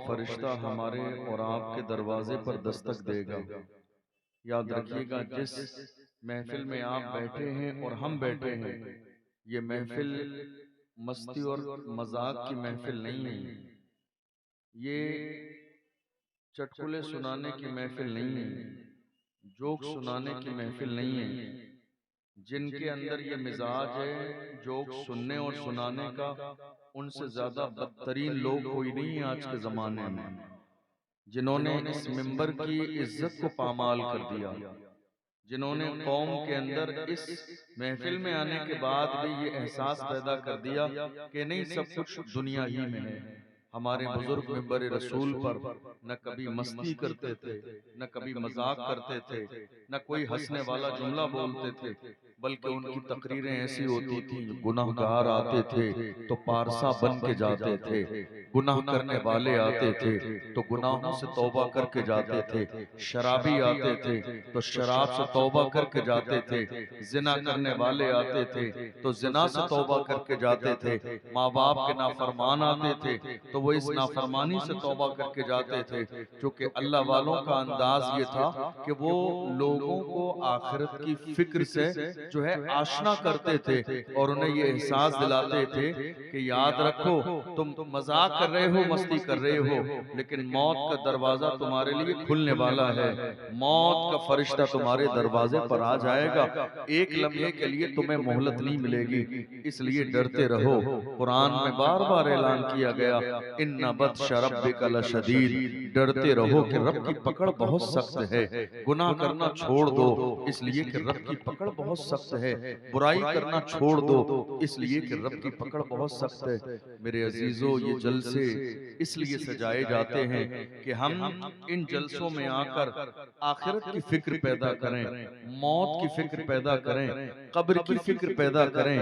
फरिश्ता हमारे और आपके दरवाजे पर दस्तक देगा। याद रखिएगा, जिस महफिल में आप बैठे हैं और हम बैठे हैं, ये महफिल मस्ती और मजाक की महफिल नहीं है। ये चटकुले सुनाने की महफिल नहीं है, जोक सुनाने की महफिल नहीं है। जिनके अंदर ये मिजाज है जोक सुनने और सुनाने का, उनसे ज्यादा बदतरीन लोग कोई नहीं है आज के जमाने में, जिन्होंने इस मिंबर की इज्जत को पामाल कर दिया, जिन्होंने कौम के अंदर इस महफिल में आने के बाद भी ये एहसास पैदा कर दिया कि नहीं, सब कुछ दुनिया ही में है। हमारे बुजुर्ग मिंबर रसूल पर न कभी मस्ती करते थे, न कभी मजाक करते थे, न कोई हंसने वाला जुमला बोलते थे, बल्कि उनकी तकरीरें ऐसी होती थी, गुनाहगार आते थे तो पारसा बन के जाते थे, गुनाह करने वाले आते थे तो गुनाहों से तौबा करके जाते थे, शराबी आते थे तो शराब से तौबा करके जाते थे, जिना करने वाले आते थे तो जिना से तौबा करके जाते थे, माँ बाप के नाफरमान आते थे तो वो इस नाफरमानी से तौबा करके जाते थे। क्योंकि अल्लाह वालों का अंदाज ये था कि वो लोगों को आखिरत की फिक्र से जो है आशना करते थे और उन्हें ये एहसास दिलाते थे कि याद रखो, तुम मजाक कर रहे हो, मस्ती कर रहे हो, लेकिन मौत का दरवाजा तुम्हारे लिए खुलने वाला है। मौत का फरिश्ता तुम्हारे दरवाजे पर आ जाएगा, एक लम्हे के लिए तुम्हें मोहलत नहीं मिलेगी, इसलिए डरते रहो। कुरान में बार बार ऐलान किया गया, इन्ना बत्श रब्बिका लशदीद, डरते रहो कि रब की पकड़ बहुत सख्त है। गुनाह करना छोड़ दो इसलिए कि रब की पकड़ बहुत सख्त है, बुराई करना छोड़ दो इसलिए कि रब की पकड़ बहुत सख्त है। मेरे अजीजों, ये जलसे इसलिए सजाए जाते हैं कि हम इन जलसों में आकर आखिरत की फिक्र पैदा करें, मौत की फिक्र पैदा करें, कब्र की फिक्र पैदा करें।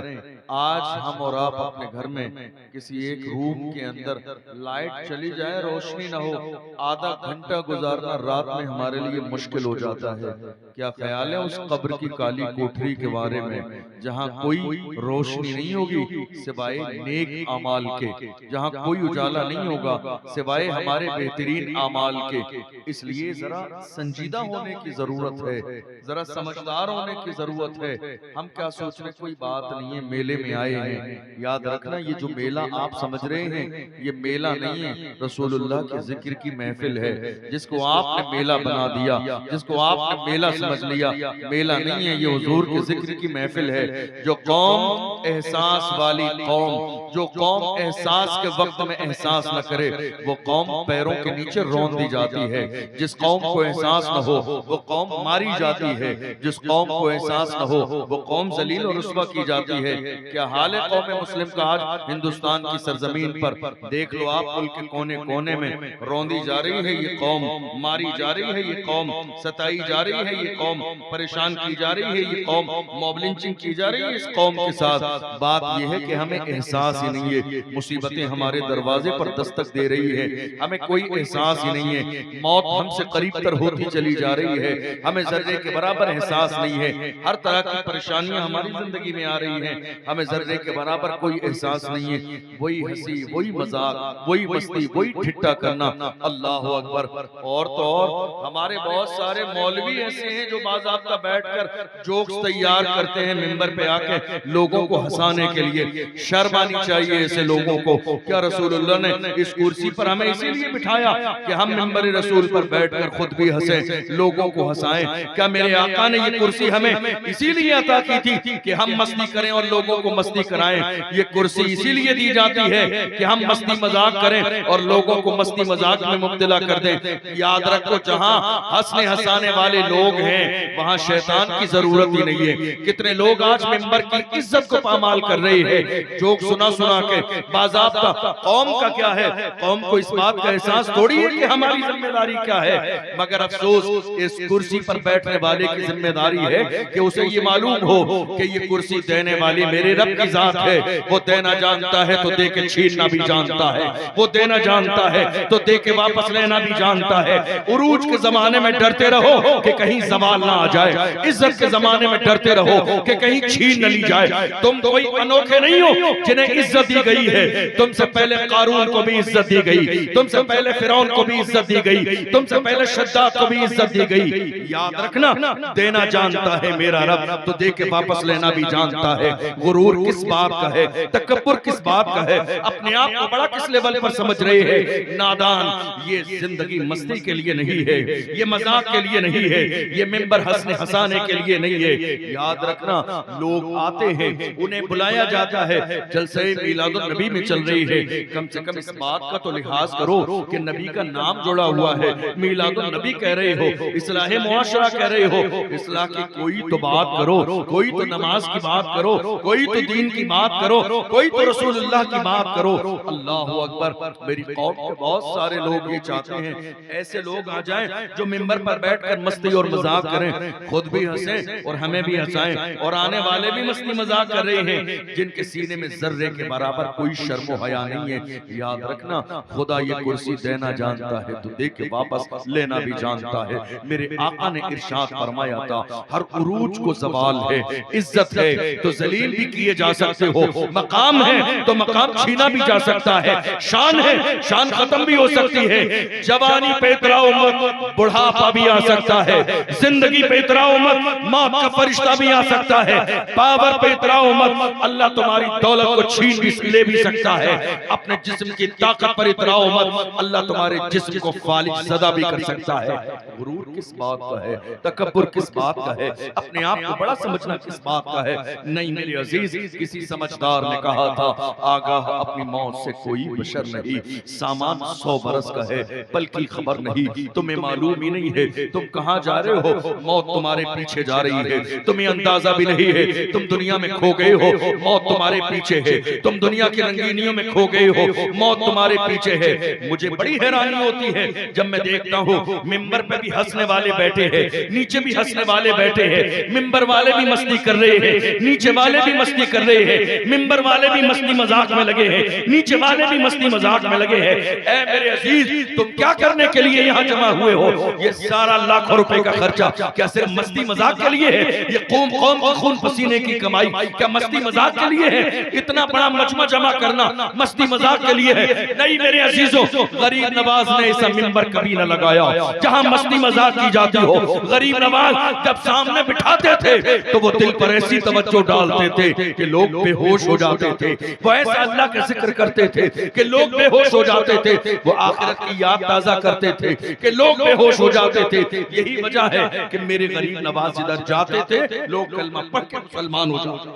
आज हम और आप अपने घर में किसी एक रूम के अंदर लाइट चली जाए, रोशनी ना हो, आधा घंटा गुजारना रात में हमारे लिए मुश्किल हो जाता है। क्या ख्याल है उस कब्र की काली कोठरी के बारे में, जहाँ कोई रोशनी नहीं होगी सिवाय नेक अमाल के, जहाँ कोई उजाला नहीं होगा सिवाय हमारे बेहतरीन अमाल के। इसलिए जरा संजीदा होने की जरूरत है, जरा समझदार होने की जरूरत है। हम क्या सोच रहे, कोई बात नहीं है, मेले में आए हैं। याद रखना, ये जो मेला आप समझ रहे हैं ये मेला नहीं है, रसूलुल्लाह के जिक्र की महफिल है। जिसको आपने मेला बना दिया, जिसको आपने मेला समझ लिया, मेला नहीं है, ये हुजूर के जिक्र की महफिल है। जो कौम एहसास वाली कौम, जो कौम एहसास के वक्त में एहसास न करे, वो कौम पैरों के नीचे रौंद दी जाती है। जिस कौम को एहसास न हो वो कौम मारी जाती है, जिस कौम को एहसास न हो वो कौम जलील और रुस्वा की जाती है। क्या हाल है कौम मुस्लिम का आज हिंदुस्तान की सरजमीन पर? देख लो आप, मुल्क के कोने कोने में रौंदी जा रही है ये कौम, मारी जा रही है ये कौम, सताई जा रही है ये कौम, परेशान की जा रही है ये कौम, मॉब लिंचिंग की जा रही है इस कौम के साथ। बात यह है कि हमें एहसास ही नहीं है, मुसीबतें हमारे दरवाजे पर दस्तक दे रही है, हमें कोई एहसास ही नहीं है, मौत हमसे करीब तर होती चली जा रही है, हमें जर्रे के बराबर एहसास नहीं है, हर तरह की परेशानियां हमारी जिंदगी में आ रही हैं, हमें जर्रे के बराबर कोई एहसास नहीं है। वही हंसी, वही मजाक, वही मस्ती, वही ठिट्ठा करना, अल्लाह अकबर। और तो और हमारे बहुत सारे मौलवी ऐसे हैं जो बाज़ाब्ता बैठकर जोक्स तैयार करते हैं मिंबर पे आके लोगों को हंसाने के लिए। शर्म आनी चाहिए ऐसे लोगों को। क्या रसूलुल्लाह ने इस कुर्सी पर हमें इसीलिए बिठाया कि हम मिंबर रसूल पर बैठकर खुद भी हंसें, लोगों को हंसाएं? क्या मेरे आका ने ये कुर्सी हमें इसीलिए अता की थी कि हम मस्ती करें और लोगों को मस्ती कराएं? ये कुर्सी इसीलिए दी जाती है कि हम मस्ती मजाक करें और लोगों को मस्ती मजाक में मुब्तला कर दें। याद रखो, जहां हंसने हंसाने वाले लोग हैं वहां शैतान की जरूरत ही नहीं है। कितने लोग आज मिंबर की इज्जत को पामाल कर रहे हैं, जोक सुना सुना के। बाज़ाब्ता कौम का क्या है, कौम को इस बात का एहसास थोड़ी है कि हमारी जिम्मेदारी क्या है, मगर अफसोस इस कुर्सी पर बैठने वाले की जिम्मेदारी है कि उसे ये मालूम हो कि ये कुर्सी देने वाली मेरे रब की जात है। वो देना जानता है तो दे के छीनना भी जानता है, वो देना जानता है तो दे के वापस लेना भी जानता है। उरूज के जमाने में डरते रहो कि कहीं सवाल ना आ जाए, इज्जत के जमाने में डरते रहो कि कहीं छीन न ली जाए। तुम कोई अनोखे नहीं हो जिन्हें इज्जत दी गई है, तुमसे पहले कारून को भी इज्जत दी गई, तुमसे पहले फिरौन को भी इज्जत दी गई, तुमसे पहले शद्दाद को भी इज्जत दी गई। याद रखना, देना जानता है मेरा रब तो दे के वापस लेना भी जानता है। गुरूर किस बात का है, तकब्बुर किस बात का है, अपने आप को बड़ा किस लेवल पर समझ रहे हैं नादान। ये जिंदगी मस्ती के लिए नहीं है, ये मजाक के लिए नहीं है, ये मिंबर हंसने हंसाने के लिए नहीं है। याद रखना, लोग आते हैं, उन्हें बुलाया जाता है, जलसे मीलादुन नबी में चल रही है, कम से कम इस बात का तो लिहाज करो कि नबी का नाम जुड़ा हुआ है। मीलादुन नबी कह रहे हो, इस्लाह मुआशरा कह रहे हो, इस्लाह की कोई तो बात करो, कोई तो नमाज की बात करो, कोई तो दीन की बात करो, कोई तो रसूलुल्लाह की बात करो। अल्लाह अकबर। मेरी कौम के बहुत सारे लोग ये चाहते हैं ऐसे लोग आ जाएं जो मिंबर पर बैठकर मस्ती और मजाक करें, खुद भी हंसें और हमें भी हंसाएं, और आने वाले भी मस्ती मजाक कर रहे हैं जिनके सीने में जर्रे के बराबर कोई शर्म व हया नहीं है। याद रखना, खुदा ये कुर्सी देना जानता है तो दे के वापस लेना भी जानता है। मेरे आका ने इरशाद फरमाया था, हर उरूज को ज़वाल है, इज्जत है तो जलील भी किए जा सकते हो, मकाम है तो मकाम छीना भी जा सकता है, शान है शान खत्म भी हो सकती है। जवानी पे इतराओ मत, बुढ़ापा भी आ सकता है, जिंदगी पे इतराओ मत, मौत का फरिश्ता भी आ सकता है, पावर पे इतराओ मत, अल्लाह तुम्हारी दौलत को छीन भी ले भी सकता है। अपने जिस्म की ताकत पर इतराओ मत, अल्लाह तुम्हारे जिस्म को फालिज ज़दा भी कर सकता है। गुरूर किस बात का है, तकब्बुर किस बात का है, अपने आप को बड़ा समझना किस बात का है। नहीं मेरे अजीज, किसी समझदार ने कहा था, आगाह अपनी मौत से कोई बशर नहीं, सामान 100 बरस का है, पल की खबर नहीं, तुम्हें मालूम ही नहीं है तुम कहां जा रहे हो, मौत तुम्हारे पीछे जा रही है, तुम्हें अंदाजा भी नहीं है, तुम दुनिया में खो गए हो, मौत तुम्हारे पीछे है, तुम दुनिया की रंगीनियों में खो गए हो, मौत तुम्हारे पीछे है। मुझे बड़ी हैरानी होती है जब मैं देखता हूँ मिंबर पे भी हंसने वाले बैठे हैं, नीचे भी हंसने वाले बैठे हैं, मिंबर वाले भी मस्ती कर रहे हैं, नीचे वाले भी मस्ती कर रहे हैं, मिंबर वाले भी मस्ती मजाक में लगे हैं, नीचे वाले भी मस्ती मजाक में लगे हैं। ऐ मेरे अजीज, तुम क्या करने के लिए यहाँ जमा हुए हो? ये सारा लाखों रुपए का खर्चा क्या सिर्फ मस्ती मजाक के लिए है? ये कौम की खून पसीने की कमाई क्या मस्ती मजाक के लिए है? इतना बड़ा मजमा जमा करना मस्ती मजाक के लिए है? नहीं मेरे अजीजों, गरीब नवाज ने ऐसा मिंबर कभी न लगाया जहां मस्ती मजाक की जाती हो। गरीब नवाज जब सामने बिठाते थे तो वो दिल पर ऐसी तवज्जो डालते थे कि लोग बेहोश हो जाते थे, वो ऐसा अल्लाह का जिक्र करते थे कि लोग बेहोश हो जाते थे, वो आखिरत की याद ताजा करते थे कि लोग बेहोश हो जाते थे। यही वजह है कि मेरे गरीब नवाज इधर जाते थे, लोग कलमा पढ़ के मुसलमान हो जाते।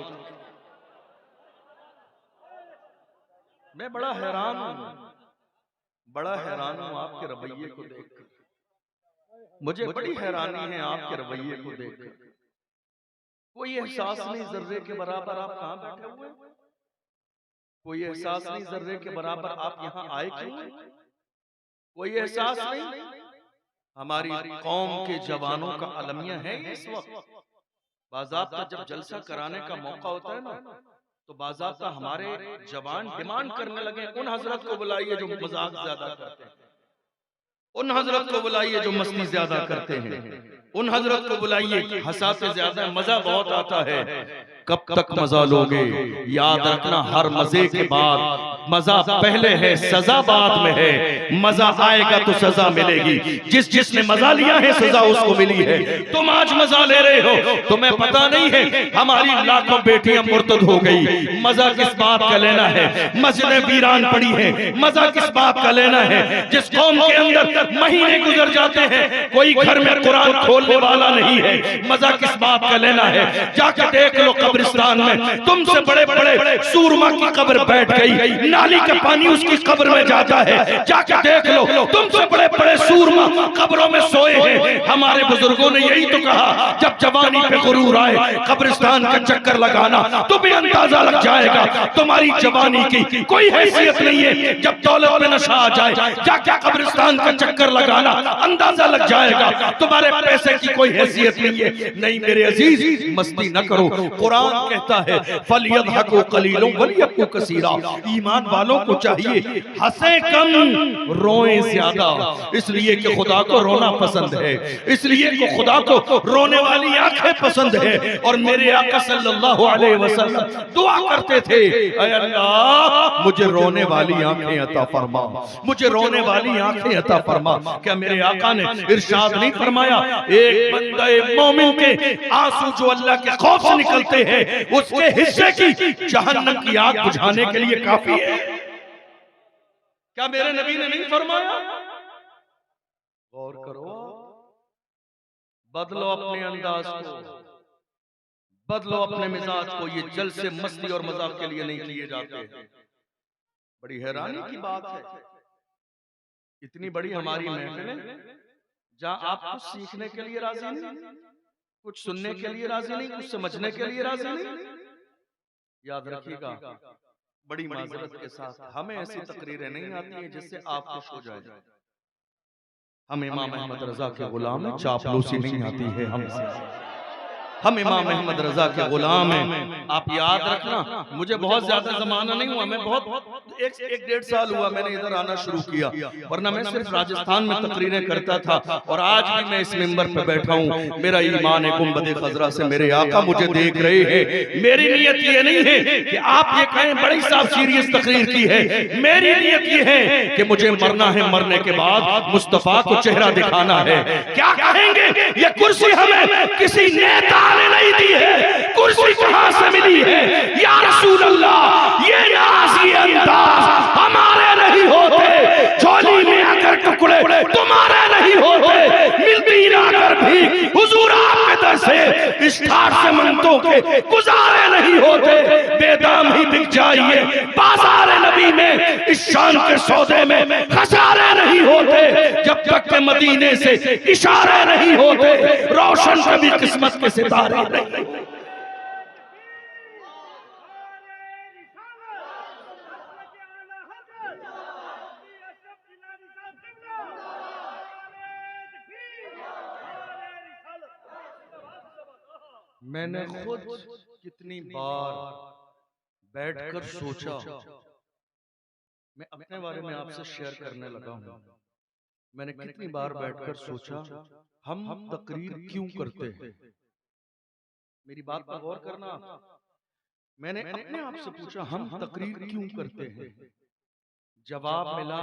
मैं बड़ा हैरान हूं आपके रवैये को देखकर, मुझे बड़ी हैरानी है आपके रवैये को देखकर। कोई एहसास नहीं जर्रे के बराबर आप कहां बैठे हुए, कोई एहसास नहीं जर्रे के बराबर आप यहाँ आए क्यों, कोई एहसास नहीं। हमारी कौम के जवानों का अलमिया है इस वक्त। बाज़ाब्ता जब जलसा कराने का मौका होता है ना, तो बाज़ाब्ता हमारे जवान डिमांड करने लगे, उन हजरत को बुलाइए जो मजाक ज्यादा करते हैं, उन हजरत को बुलाइए जो मस्ती ज्यादा करते हैं, उन हजरत को बुलाइए हंसाते ज्यादा मजा बहुत आता है। कब तक मजा लोगे? याद रखना, हर मजे के बाद मजा पहले है, सजा बाद में है। मजा आएगा तो सजा मिलेगी, जिसने मजा लिया है सजा उसको मिली है। तुम आज मजा ले रहे हो, तुम्हें पता नहीं है हमारी लाखों बेटियां मुर्तद हो गई। मजा किस बात का लेना है? मस्जिदें वीरान पड़ी हैं, मजा किस बात का लेना है? जिस कौम के अंदर महीने गुजर जाते हैं, कोई घर में कुरान खोलने वाला नहीं है, मजा किस बात का लेना है? जाके देख लो कब्रिस्तान में तुमसे बड़े बड़े सूरमा की कब्र बैठ गई, नाली का पानी उसकी कब्र में जाता है, जाके देख लो तुमसे बड़े बड़े सूरमा कब्रों में सोए हैं। हमारे बुजुर्गों ने यही तो कहा, जब जवानी पे गुरूर आए कब्रिस्तान का चक्कर लगाना, तुम्हें अंदाजा लग जाएगा तुम्हारी जवानी की कोई हैसियत नहीं है। जब दौलत पे नशा आ जाए, जाके कब्रिस्तान का चक्कर लगाना, अंदाजा लग जाएगा तुम्हारे पैसे की कोई हैसियत नहीं है। नहीं मेरे अजीज, मस्ती न करो। कुरान कुरान कहता है फलियदहकू कलीलन वलियबकू कसीरा, ईमान वालों को चाहिए हंसे कम रोए ज्यादा, इसलिए कि खुदा को रोना पसंद है, इसलिए कि खुदा को रोने वाली आंखें पसंद है। और मेरे आका सल्लल्लाहु अलैहि वसल्लम दुआ करते थे, ऐ अल्लाह मुझे रोने वाली आंखें अता फरमा, मुझे रोने वाली आंखें अता फरमा। क्या मेरे आका ने इरशाद नहीं फरमाया, एक बंदे मोमिन के आंसू जो अल्लाह के खौफ से निकलते हैं उसके हिस्से की जहन्नम की आग बुझाने के लिए काफी है? क्या मेरे नबी ने नहीं फरमाया? गौर करो, बदलो अपने अंदाज को, बदलो अपने मिजाज को। ये जल से मस्ती और मजाक के लिए नहीं किए जाते। बड़ी हैरानी की बात है, इतनी बड़ी हमारी महफिलें जहां आप कुछ सीखने के लिए राजी नहीं, कुछ सुनने के लिए राजी नहीं, कुछ समझने के लिए राजी नहीं। याद रखिएगा, बड़ी माजरत के साथ हमें ऐसी तकरीरें नहीं आती हैं जिससे आप खुश हो जाए। हम इमाम अहमद रजा के गुलाम हैं, चापलूसी नहीं आती है हमसे। हम इमाम अहमद रजा के गुलाम हैं। आप याद रखना, मुझे बहुत ज्यादा जमाना नहीं हुआ, मैं बहुत एक डेढ़ साल हुआ मैंने इधर आना शुरू किया, वरना मैं सिर्फ राजस्थान में तकरीरें करता था। और आज भी मैं इस मिंबर पर बैठा हूँ, मेरा ईमान है गुंबद खजरा से मेरे आका मुझे देख रहे हैं। मेरी नीयत ये नहीं है कि आप ये कहें बड़ी साहब सीरियस तकरीर की है, मेरी नीयत ये है कि मुझे मरना है, मरने के बाद मुस्तफा को चेहरा दिखाना है। क्या कहेंगे, ये कुर्सी हमें किसी नेता ने नहीं दी है, कुर्सी कहां से मिली है? या रसूल अल्लाह, ये नाज ये अंदाज हमारे नहीं होते, झोली में अगर टुकड़े तुम्हारे नहीं होते, मिलती ना अगर भी हुजूर आपके दर से इस ठाठ से मंतों के गुजारे नहीं होते। बेदाम ही बिक जाइए बाजार नबी में, इस शान के सौदे में खसारे नहीं होते, जब तक के मदीने से इशारे नहीं होते, रोशन कभी किस्मत के सितारे नहीं। मैंने खुद कितनी बार बैठकर सोचा, मैं अपने बारे में आपसे शेयर करने लगा हूं। मैंने कितनी बार बैठकर सोचा, हम तकरीर क्यों करते हैं? मेरी बात पर गौर करना। मैंने अपने आप से पूछा, हम तकरीर क्यों करते हैं? जवाब मिला,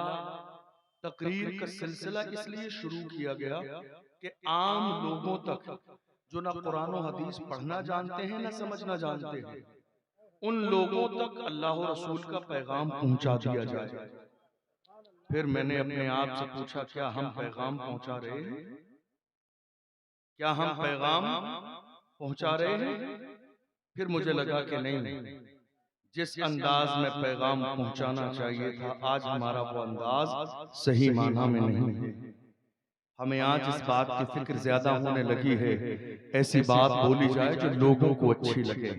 तकरीर का सिलसिला इसलिए शुरू किया गया कि आम लोगों तक जो ना कुरान और हदीस पढ़ना जानते हैं ना समझना जानते हैं, उन लोगों तक अल्लाह और रसूल का पैगाम पहुंचा दिया जाए। फिर मैंने अपने आप से पूछा, क्या हम पैगाम पहुंचा रहे हैं? क्या हम पैगाम पहुंचा रहे हैं? फिर मुझे लगा कि नहीं, जिस अंदाज में पैगाम पहुंचाना चाहिए था, आज हमारा वो अंदाज सही माना में नहीं है। हमें आज इस बात की फिक्र ज्यादा होने लगी है, ऐसी बात बोली जाए जो लोगों को अच्छी लगे।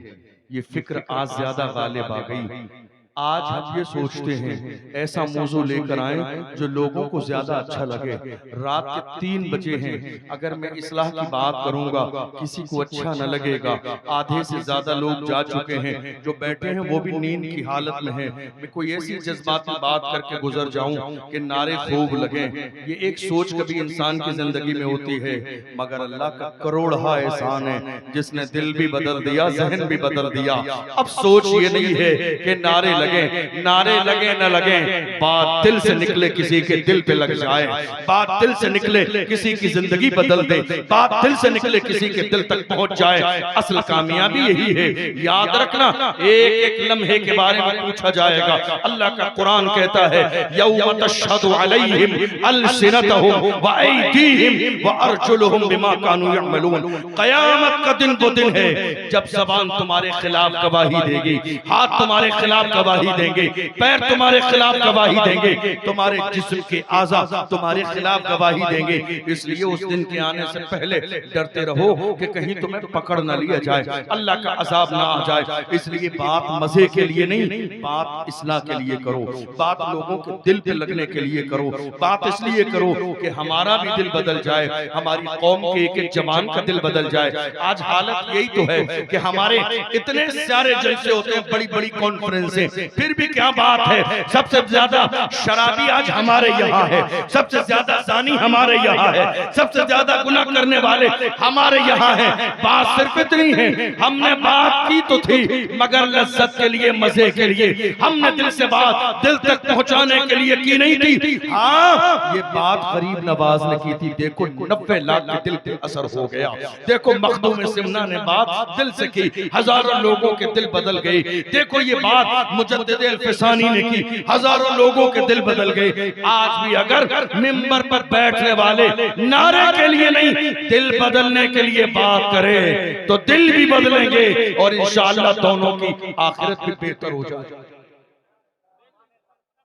ये फिक्र आज ज्यादा गालिब आ गई। आज हम ये सोचते हैं ऐसा मौजू लेकर आए जो लोगों को ज्यादा अच्छा लगे। रात के 3 बजे हैं, अगर मैं इस्लाह की बात करूंगा किसी को अच्छा न लगेगा। आधे से ज्यादा लोग जा चुके हैं, जो बैठे हैं वो भी नींद की हालत में हैं। मैं कोई ऐसी जज्बाती बात करके गुजर जाऊं कि नारे खूब लगे, ये एक सोच कभी इंसान की जिंदगी में होती है, मगर अल्लाह का करोड़हा एहसान है जिसने दिल भी बदल दिया, जहन भी बदल दिया। अब सोच ये नहीं है कि नारे नारे लगे न लगे, बात दिल से निकले किसी के दिल पे लग जाए, बात दिल से निकले किसी की जिंदगी बदल दे, बात दिल से निकले किसी के दिल तक पहुंच जाए। असल कामयाबी यही है। याद रखना, एक एक लम्हे के बारे में पूछा जाएगा। अल्लाह का कुरान कहता है, यौम तशहदु अलैहिम अलसिनतहुम व अयदीहिम व अर्जुलुहुम बिमा कानू यअमलून। कयामत का दिन वो दिन है जब ज़बान तुम्हारे खिलाफ गवाही देगी, हाथ तुम्हारे खिलाफ गवाही गवाही देंगे, पैर तुम्हारे खिलाफ गवाही देंगे, तुम्हारे जिस्म के आज़ा तुम्हारे खिलाफ गवाही देंगे। इसलिए उस दिन के आने से पहले डरते रहो कि कहीं तुम्हें पकड़ न लिया जाए, अल्लाह का अजाब ना आ जाए। इसलिए बात मजे के लिए नहीं, बात इस्लाह के लिए करो, बात लोगों के दिल पे लगने के लिए करो, बात इसलिए करो कि हमारा भी दिल बदल जाए, हमारी कौम के एक एक जवान का दिल बदल जाए। आज हालत यही तो है कि हमारे इतने सारे जलसे होते हैं, बड़ी बड़ी कॉन्फ्रेंसें, फिर भी क्या बात है, सबसे ज्यादा शराबी आज हमारे यहाँ है, सबसे ज्यादा जानी हमारे यहाँ है, सबसे ज्यादा गुनाह करने वाले हमारे यहाँ है। बात सिर्फ इतनी है, हमने बात की तो थी मगर लज्जत के लिए, मजे के लिए, हमने दिल से बात दिल तक पहुंचाने के लिए की नहीं थी। हाँ, ये बात गरीब नवाज ने की थी। देखो 90 लाख के दिल पे असर हो गया। देखो मखदूम सिमना ने बात दिल से की, हजारों लोगों के दिल बदल गए। देखो ये बात मुजद्दिद अल-फिसानी ने की, हजारों लोगों के दिल बदल गए। आज भी अगर मिंबर पर बैठने वाले नारे के लिए नहीं, दिल बदलने के लिए बात करें तो दिल भी बदलेंगे और इंशाअल्लाह दोनों की आखिरत भी बेहतर हो जाएगी।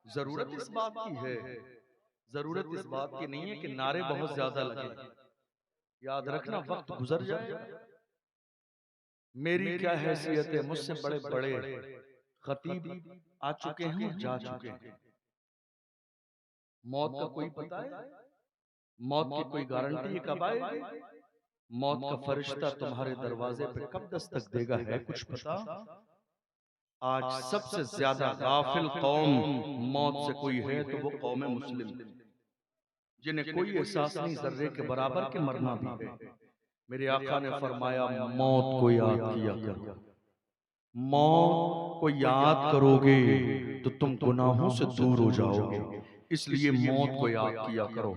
जरूरत इस बात की है, जरूरत इस बात की नहीं है कि नारे बहुत ज्यादा लगे। याद रखना, वक्त गुजर जाए। मेरी क्या हैसियत है, मुझसे बड़े बड़े खतीब आ चुके हैं और जा चुके हैं। मौत का कोई पता है? मौत की कोई गारंटी कब आएगी? मौत का फरिश्ता तुम्हारे दरवाजे पे कब दस्तक देगा, है कुछ पता? आज सबसे ज्यादा गाफिल कौम मौत से कोई है तो वो कौम मुस्लिम, जिन्हें कोई एहसास नहीं जर्रे के बराबर के मरना भी है। मेरे आका ने फरमाया, मौत को याद किया करो, मौत को याद करोगे तो तुम गुनाहों से दूर हो जाओगे। इसलिए मौत को याद किया करो।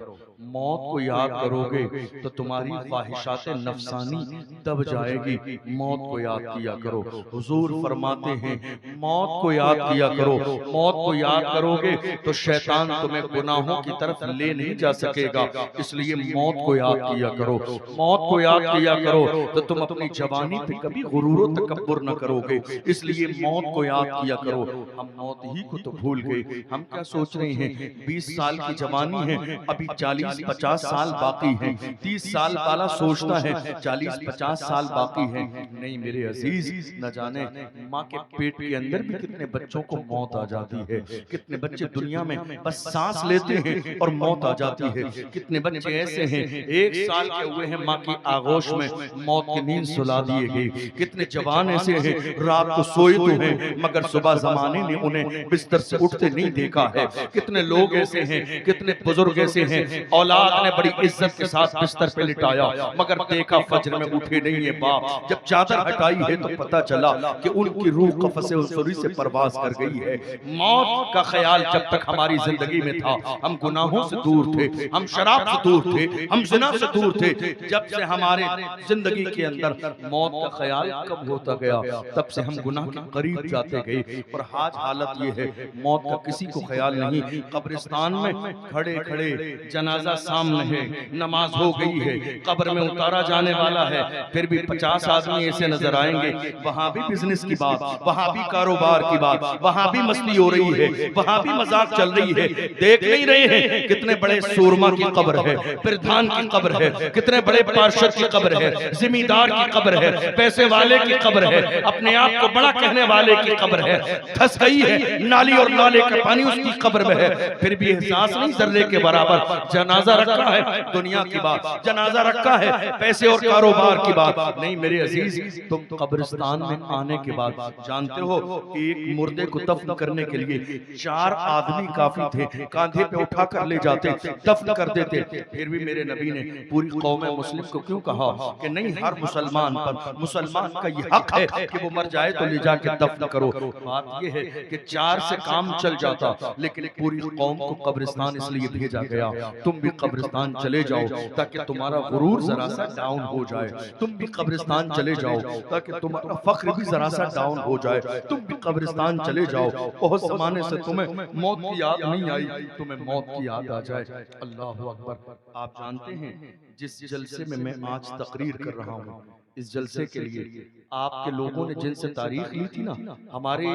मौत को याद करोगे तो तुम्हारी ख्वाहिशात नफसानी दब जाएगी। मौत को याद किया करो। हुजूर फरमाते हैं, मौत को याद किया करो। मौत को याद करोगे तो शैतान तुम्हें गुनाहों की तरफ ले नहीं जा सकेगा। इसलिए मौत को याद किया करो। मौत को याद किया करो तो तुम अपनी जवानी पे कभी गुरूर और तकब्बुर न करोगे। इसलिए मौत को याद किया करो। हम मौत ही को तो भूल गए। हम क्या सोच रहे हैं, 20 साल की जवानी है, अभी 40-50 साल बाकी हैं। 30 साल वाला सोचता है 40-50 साल बाकी हैं। नहीं मेरे अजीज, न जाने माँ के पेट के अंदर भी कितने बच्चों को मौत आ जाती है। कितने बच्चे दुनिया में बस सांस लेते हैं और मौत आ जाती है। कितने बच्चे ऐसे हैं 1 साल के हुए हैं, माँ की आगोश में मौत की नींद सुला दिए गए। कितने जवान ऐसे हैं रात को सोए तो हैं मगर सुबह जमाने ने उन्हें बिस्तर से उठते नहीं देखा है। कितने लोग ऐसे हैं, कितने बुजुर्ग ऐसे हैं, औलाद ने बड़ी इज्जत के साथ बिस्तर पे लिटाया मगर देखा फज्र में उठे नहीं है बाप। जब चादर हटाई है तो पता चला कि उनकी रूह कफ़से उसूरी से परवाज कर गई है। मौत का ख्याल जब तक हमारी जिंदगी में था, हम गुनाहों से दूर थे, हम शराब से दूर थे, हम जिना से दूर थे। जब से हमारे जिंदगी के अंदर मौत का ख्याल कब होता गया, तब से हम गुनाह के करीब जाते गए। और आज हालत ये है, मौत का किसी को ख्याल नहीं। कब्रिस्तान में खड़े खड़े जनाजा सामने है, नमाज हो गई है, कब्र में उतारा जाने वाला है, फिर भी 50 आदमी ऐसे नजर आएंगे। वहां भी बिजनेस की बात, वहां भी कारोबार की बात, वहां भी मस्ती हो रही है, वहां भी मजाक चल रही है। देख नहीं रहे हैं कितने बड़े सूरमा की कब्र है, प्रधान की कब्र है, कितने बड़े पार्षद की कब्र है, जिम्मेदार की कब्र है, पैसे वाले की कब्र है, अपने आप को बड़ा कहने वाले की कब्र है। धस गई है नाली और नाले का पानी उसकी कब्र में है, फिर भी एहसास नहीं जर्रे के बराबर। जनाजा रखा है दुनिया की बात, जनाजा रखा है पैसे और कारोबार की बात नहीं। मेरे अजीज, तुम कब्रिस्तान में आने के बाद जानते हो एक मुर्दे को दफन करने के लिए 4 आदमी काफी थे, कांधे पे उठा कर ले जाते, दफन कर देते। फिर भी मेरे नबी ने पूरी कौम मुस्लिम को क्यों कहा कि नहीं, हर मुसलमान पर, मुसलमान का ये हक है कि वो मर जाए तो ले जाके दफन करो। बात ये है कि 4 से काम चल जाता, लेकिन पूरी कौम को कब्रिस्तान इसलिए भेजा गया। तुम भी कब्रिस्तान चले जाओ ताकि तुम्हारा गुरूर जरा सा डाउन हो जाए। तुम भी कब्रिस्तान चले जाओ ताकि तुम्हारा फख्र भी जरा सा डाउन हो जाए। तुम भी कब्रिस्तान चले जाओ, बहुत जमाने से तुम्हें मौत की याद नहीं आई, तुम्हें मौत की याद आ जाए। अल्लाह अकबर। आप जानते हैं जिस जलसे में मैं आज तकरीर कर रहा हूँ, इस जलसे के लिए आपके लोगों ने जिनसे तारीख ली थी ना, हमारे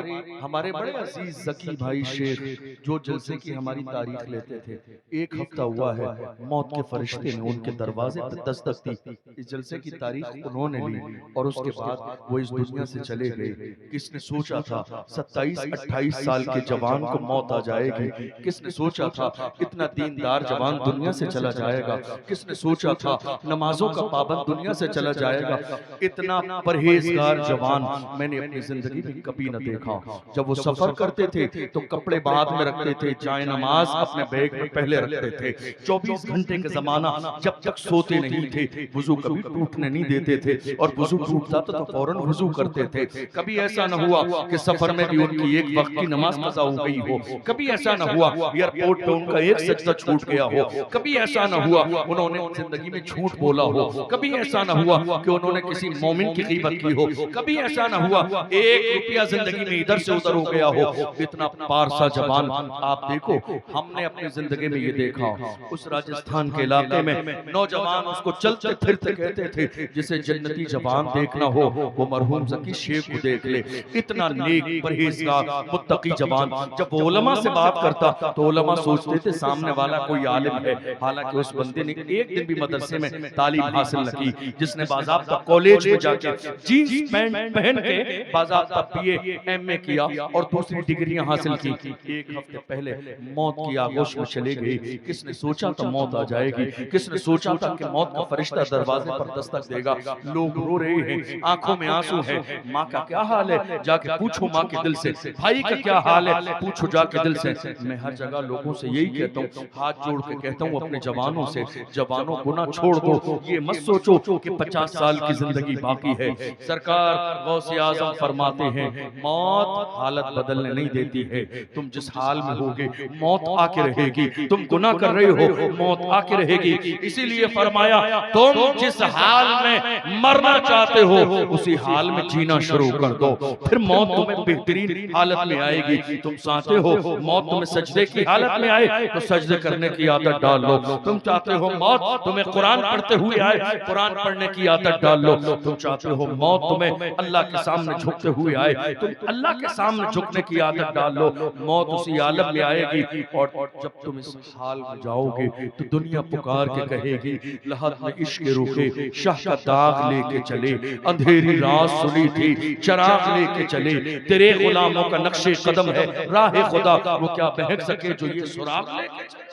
हमारे बड़े अजीज जकी भाई शेख जो जलसे की हमारी तारीख लेते थे, एक हफ्ता हुआ है मौत के फरिश्ते ने उनके दरवाजे पर दस्तक दी। इस जलसे की तारीख उन्होंने ली और उसके बाद वो इस दुनिया से चले गए। किसने सोचा था 27-28 साल के जवान को मौत आ जाएगी? किसने सोचा था इतना दीनदार जवान दुनिया से चला जाएगा? किसने सोचा था नमाजों का पाबंद दुनिया से चला जाएगा? इतना परहेजगार जवान मैंने अपनी जिंदगी में कभी न देखा। जब वो सफर करते थे तो कपड़े बाद में रखते थे, जाए नमाज अपने बैग में पहले रखते थे। 24 घंटे का जमाना जब तक सोते नहीं थे, वुजू कभी टूटने नहीं देते थे, और वुजू टूटता तो फौरन वुजू करते थे। कभी ऐसा न हुआ कि सफर में भी उनकी एक वक्त की नमाज कज़ा हो गई हो। कभी ऐसा न हुआ एयरपोर्ट पे उनका एक सजदा छूट गया हो। कभी ऐसा न हुआ उन्होंने जिंदगी में झूठ बोला हो। कभी ऐसा न हुआ कि उन्होंने किसी मोमिन की ग़ीबत की हो। कभी ऐसा न हुआ 1 रुपया जिंदगी में इधर से उधर हो गया हो। इतना पारसा जवान आप देखो, हमने अपनी जिंदगी में ये देखा। उस राजस्थान के इलाके में नौजवान उसको चलते फिरते कहते थे, जिसे जन्नती जवान देखना हो वो मरहूम ज़की शेख को देख ले। इतना नेक परहेजगार मुत्तकी जवान। जब वो उलमा से बात करता तो उलमा सोचते थे सामने वाला कोई आलिम है। हालांकि उस बंदे ने एक दिन भी मदरसे में तालीम हासिल न की। जिसने बाज़ाब्ता कॉलेज में जाके जीन्स पैंट पहन के बाज़ाब्ता BA MA किया और दूसरी डिग्रियां हासिल की, एक हफ्ते पहले मौत की आगोश में चले गए। किसने सोचा था मौत आ जाएगी? किसने सोचा था कि मौत का फरिश्ता दरवाजे पर दस्तक देगा? लोग रो रहे हैं, आंखों में आंसू है। माँ का क्या हाल है? जाके पूछो माँ के दिल से। भाई का क्या हाल है? पूछो जाके दिल से। मैं हर जगह लोगों से यही कहता हूँ, हाथ जोड़ के कहता हूँ अपने जवानों से, जवानों गुनाह छोड़ दो। ये मत सोचो कि 50 साल की जिंदगी बाकी है। सरकार गौसे आज़म फरमाते हैं, मौत हालत बदलने नहीं देती है। तुम जिस हाल में होगे मौत आके रहेगी। तुम गुनाह कर रहे हो, मौत आके रहेगी। इसीलिए फरमाया, तुम जिस हाल में मरना चाहते हो उसी हाल में जीना शुरू कर दो, फिर मौत तुम्हें बेहतरीन हालत में आएगी। तुम चाहते हो मौत तुम्हें सजदे की हालत में आए तो सजदे करने की आदत डाल लो। तुम चाहते हो मौत तुम्हें कुरान पढ़ते हुए आए, कुरान पढ़ने की आदत डाल लो। तुम चाहते हो मौत तुम्हें अल्लाह के सामने झुकते हुए आए, तुम अल्लाह के सामने झुकने की आदत डाल लो। मौत उसी आलम में आएगी और जब तुम इस हाल में जाओगे तो दुनिया पुकार के कहेगी, लहद में इश्क रुखे शाह का दाग लेके चले, अंधेरी रात सुनी थी चराग लेके चले, तेरे गुलामों का नक्शे कदम है राह खुदा, वो क्या बहक सके जो ये सुराग लेके चले।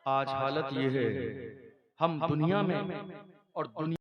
आज हालत ये है, हम दुनिया में और दुनिया